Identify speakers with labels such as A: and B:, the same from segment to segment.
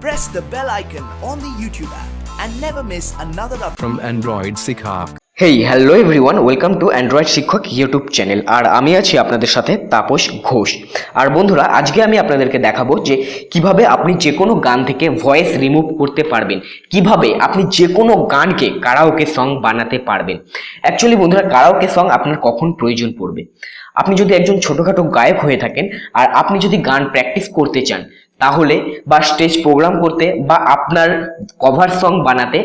A: Press the bell icon on the YouTube app and never miss another update
B: from AndroidShikkhok.
C: Hey hello everyone, welcome to Android শিক্ষক YouTube channel. আর আমি আছি আপনাদের সাথে তাপস ঘোষ। আর বন্ধুরা, আজকে আমি আপনাদেরকে দেখাবো যে কিভাবে আপনি যে কোনো গান থেকে ভয়েস রিমুভ করতে পারবেন, কিভাবে আপনি যে কোনো গানকে কারাওকে সং বানাতে পারবেন। অ্যাকচুয়ালি বন্ধুরা, কারাওকে সং আপনার কখন প্রয়োজন পড়বে? আপনি যদি একজন ছোটোখাটো গায়ক হয়ে থাকেন আর আপনি যদি গান প্র্যাকটিস করতে চান, তাহলে বা স্টেজ প্রোগ্রাম করতে বা আপনার কভার সং বানাতে,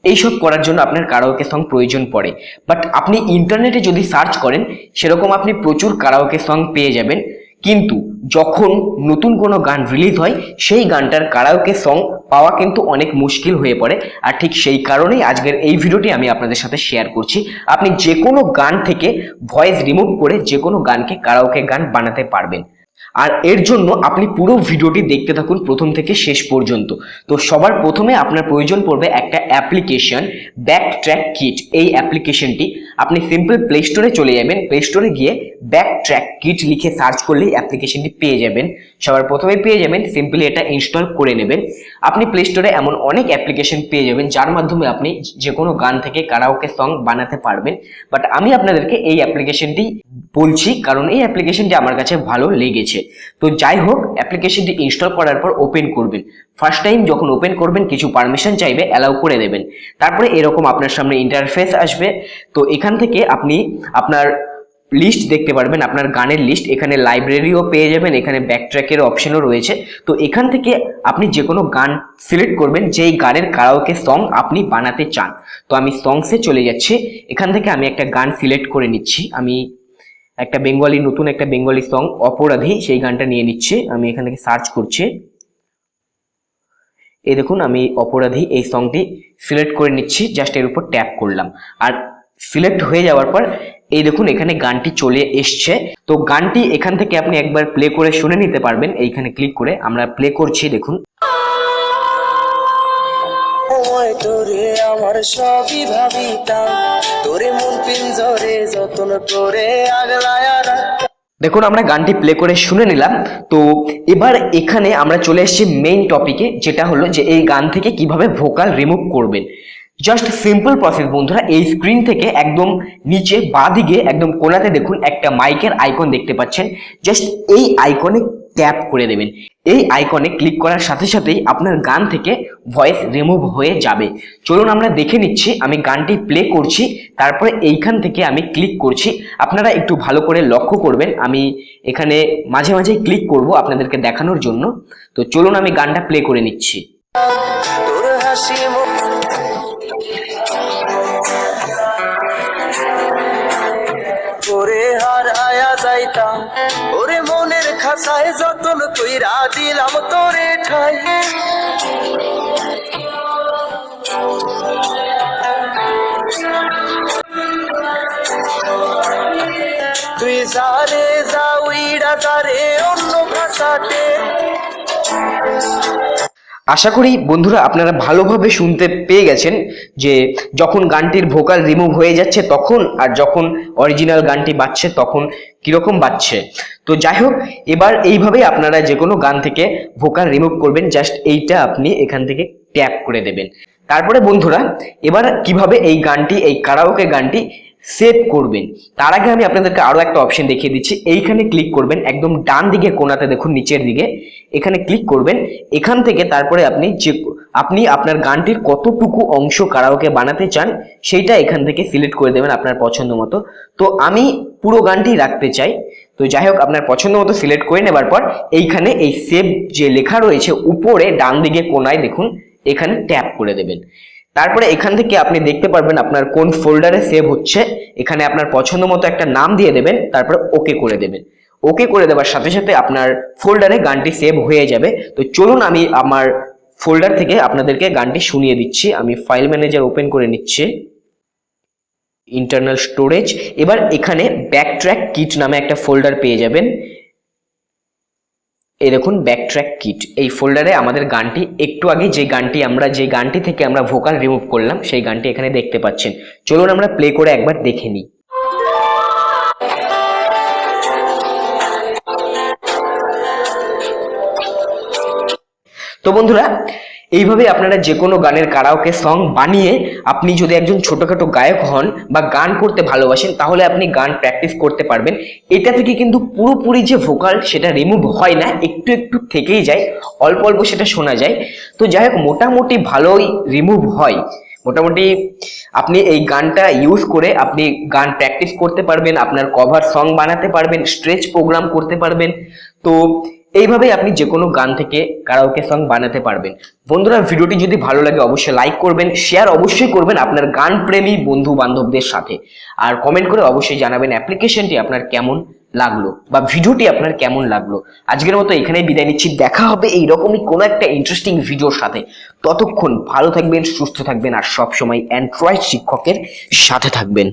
C: এইসব করার জন্য আপনার কারাওকে সং প্রয়োজন পড়ে। বাট আপনি ইন্টারনেটে যদি সার্চ করেন, সেরকম আপনি প্রচুর কারাওকে সং পেয়ে যাবেন, কিন্তু যখন নতুন কোনো গান রিলিজ হয় সেই গানটার কারাওকে সং পাওয়া কিন্তু অনেক মুশকিল হয়ে পড়ে। আর ঠিক সেই কারণেই আজকের এই ভিডিওটি আমি আপনাদের সাথে শেয়ার করছি। আপনি যে কোনো গান থেকে ভয়েস রিমুভ করে যে কোনো গানকে কারাওকে গান বানাতে পারবেন। আর এর জন্য আপনি পুরো ভিডিওটি দেখতে থাকুন প্রথম থেকে শেষ পর্যন্ত। তো সবার প্রথমে আপনার প্রয়োজন পড়বে একটা অ্যাপ্লিকেশন, ব্যাক ট্র্যাক কিট। এই অ্যাপ্লিকেশনটি আপনি সিম্পল প্লে স্টোরে চলে যাবেন, প্লে স্টোরে গিয়ে ব্যাক ট্র্যাক কিট লিখে সার্চ করলেই অ্যাপ্লিকেশনটি পেয়ে যাবেন। সবার প্রথমে পেয়ে যাবেন, সিম্পলি এটা ইনস্টল করে নেবেন। আপনি প্লে স্টোরে এমন অনেক অ্যাপ্লিকেশন পেয়ে যাবেন যার মাধ্যমে আপনি যে কোনো গান থেকে কারাওকে সং বানাতে পারবেন। বাট আমি আপনাদেরকে এই অ্যাপ্লিকেশনটি বলছি কারণ এই অ্যাপ্লিকেশনটি আমার কাছে ভালো লেগেছে। তো যাই হোক, অ্যাপ্লিকেশনটি ইনস্টল করার পর ওপেন করবেন। ফার্স্ট টাইম যখন ওপেন করবেন কিছু পারমিশন চাইবে, অ্যালাউ করে দেবেন। তারপরে এরকম আপনার সামনে ইন্টারফেস আসবে। তো এখান থেকে আপনি আপনার লিস্ট দেখতে পারবেন, আপনার গানের লিস্ট। এখানে লাইব্রেরিও পেয়ে যাবেন, এখানে ব্যাকট্র্যাকের অপশনও রয়েছে। তো এখান থেকে আপনি যে কোনো গান সিলেক্ট করবেন যেই গানের কারাওকে সং আপনি বানাতে চান। তো আমি সংসে চলে যাচ্ছি, এখান থেকে আমি একটা গান সিলেক্ট করে নিচ্ছি। আমি একটা বেঙ্গলি, নতুন একটা বেঙ্গলি সং অপরাধী, সেই গানটা নিয়ে নিচ্ছে। আমি এখান থেকে সার্চ করছি, এই দেখুন আমি অপরাধী এই সংটি সিলেক্ট করে নিচ্ছি। জাস্ট এর উপর ট্যাপ করলাম আর সিলেক্ট হয়ে যাওয়ার পর এই দেখুন এখানে গানটি চলে এসছে। তো গানটি এখান থেকে আপনি একবার প্লে করে শুনে নিতে পারবেন। এইখানে ক্লিক করে আমরা প্লে করছি, দেখুন।
D: তোরে আমার সবই ভাবিতাম, তোরে মন পিঞ্জরে যতন করে আগলায়া রাখতাম।
C: দেখুন আমরা গানটি প্লে করে শুনে নিলাম। তো এবার এখানে আমরা চলে এসেছি মেইন টপিকে, যেটা হলো যে এই গান থেকে কিভাবে ভোকাল রিমুভ করবেন। জাস্ট সিম্পল প্রসেস বন্ধুরা। এই স্ক্রিন থেকে একদম নিচে বাঁ দিকে একদম কোণাতে দেখুন একটা মাইকের আইকন দেখতে পাচ্ছেন। জাস্ট এই আইকনে ট্যাপ করে দেবেন। এই আইকনে ক্লিক করার সাথে সাথেই আপনার গান থেকে ভয়েস রিমুভ হয়ে যাবে। চলুন আমরা দেখে নিচ্ছি। আমি গানটি প্লে করছি, তারপরে এইখান থেকে আমি ক্লিক করছি। আপনারা একটু ভালো করে লক্ষ্য করবেন, আমি এখানে মাঝে মাঝে ক্লিক করব আপনাদেরকে দেখানোর জন্য। তো চলুন আমি গানটা প্লে করে নিচ্ছি।
D: তোর হাসি ওরে হার আয়া যাইতাম, ওরে মনের খাসায় যতন কইরা দিলাম তোরে ঠাই। তুই যারে যাউইরা যারে অন্য ভাষাতে।
C: আশা করি বন্ধুরা আপনারা ভালোভাবে শুনতে পেয়ে গেছেন যে যখন গানটির ভোকাল রিমুভ হয়ে যাচ্ছে তখন, আর যখন অরিজিনাল গানটি বাজছে তখন কিরকম বাজছে। তো যাই হোক, এবার এইভাবেই আপনারা যে কোনো গান থেকে ভোকাল রিমুভ করবেন। জাস্ট এইটা আপনি এখান থেকে ট্যাপ করে দেবেন। তারপরে বন্ধুরা, এবার কিভাবে এই গানটি, এই কারাওকে গানটি সেভ করবেন, তার আগে আমি আপনাদেরকে আরো একটা অপশন দেখিয়ে দিচ্ছি। এইখানে ক্লিক করবেন, একদম ডান দিকে কোণাতে দেখুন নিচের দিকে, এখানে ক্লিক করবেন। এখান থেকে তারপরে আপনি আপনার গানটির কতটুকু অংশ কারাওকে বানাতে চান সেইটা এখান থেকে সিলেক্ট করে দেবেন আপনার পছন্দ মতো। তো আমি পুরো গানটি রাখতে চাই। তো যাই হোক, আপনার পছন্দ মতো সিলেক্ট করে নেবার পর এইখানে এই সেভ যে লেখা রয়েছে উপরে ডান দিকে কোণায় দেখুন, এখানে ট্যাপ করে দেবেন। তারপরে এখান থেকে আপনি দেখতে পারবেন আপনার কোন ফোল্ডারে সেভ হচ্ছে। এখানে আপনার পছন্দ মতো একটা নাম দিয়ে দেবেন, তারপরে ওকে করে দেবেন। ওকে করে দেওয়ার সাথে সাথে আপনার ফোল্ডারে গানটি সেভ হয়ে যাবে। তো চলুন আমি আমার ফোল্ডার থেকে আপনাদেরকে গানটি শুনিয়ে দিচ্ছি। আমি ফাইল ম্যানেজার ওপেন করে নিচ্ছি, ইন্টারনাল স্টোরেজ। এবার এখানে ব্যাকট্র্যাক কিট নামে একটা ফোল্ডার পেয়ে যাবেন। এই দেখুন ব্যাকট্র্যাক কিট, এই ফোল্ডারে আমাদের গানটি, একটু আগে যে গানটি থেকে আমরা ভোকাল রিমুভ করলাম সেই গানটি এখানে দেখতে পাচ্ছেন। চলুন আমরা প্লে করে একবার দেখে নিই। তো বন্ধুরা, এইভাবে আপনারা যে কোনো গানের কারাওকে সং বানিয়ে আপনি যদি একজন ছোটখাটো গায়ক হন বা গান করতে ভালোবাসেন, তাহলে আপনি গান প্র্যাকটিস করতে পারবেন। এটা থেকে কিন্তু পুরোপুরি যে ভোকাল সেটা রিমুভ হয় না, একটু একটু থেকেই যায়, অল্প অল্প সেটা শোনা যায়। তো যাই হোক, মোটামুটি ভালোই রিমুভ হয়। মোটামুটি আপনি এই গানটা ইউজ করে আপনি গান প্র্যাকটিস করতে পারবেন, আপনার কভার সং বানাতে পারবেন, স্ট্রেচ প্রোগ্রাম করতে পারবেন। তো এইভাবেই আপনি যে কোনো গান থেকে কারাওকে সং বানাতে পারবেন। বন্ধুরা, ভিডিওটি যদি ভালো লাগে অবশ্যই লাইক করবেন, শেয়ার অবশ্যই করবেন আপনার গান প্রেমী বন্ধু বান্ধবদের সাথে, আর কমেন্ট করে অবশ্যই জানাবেন অ্যাপ্লিকেশনটি আপনার কেমন লাগলো বা ভিডিওটি আপনার কেমন লাগলো। আজকের মতো এখানেই বিদায় নিচ্ছি, দেখা হবে এইরকমই কোনো একটা ইন্টারেস্টিং ভিডিওর সাথে। ততক্ষণ ভালো থাকবেন, সুস্থ থাকবেন, আর সবসময় অ্যান্ড্রয়েড শিক্ষকের সাথে থাকবেন।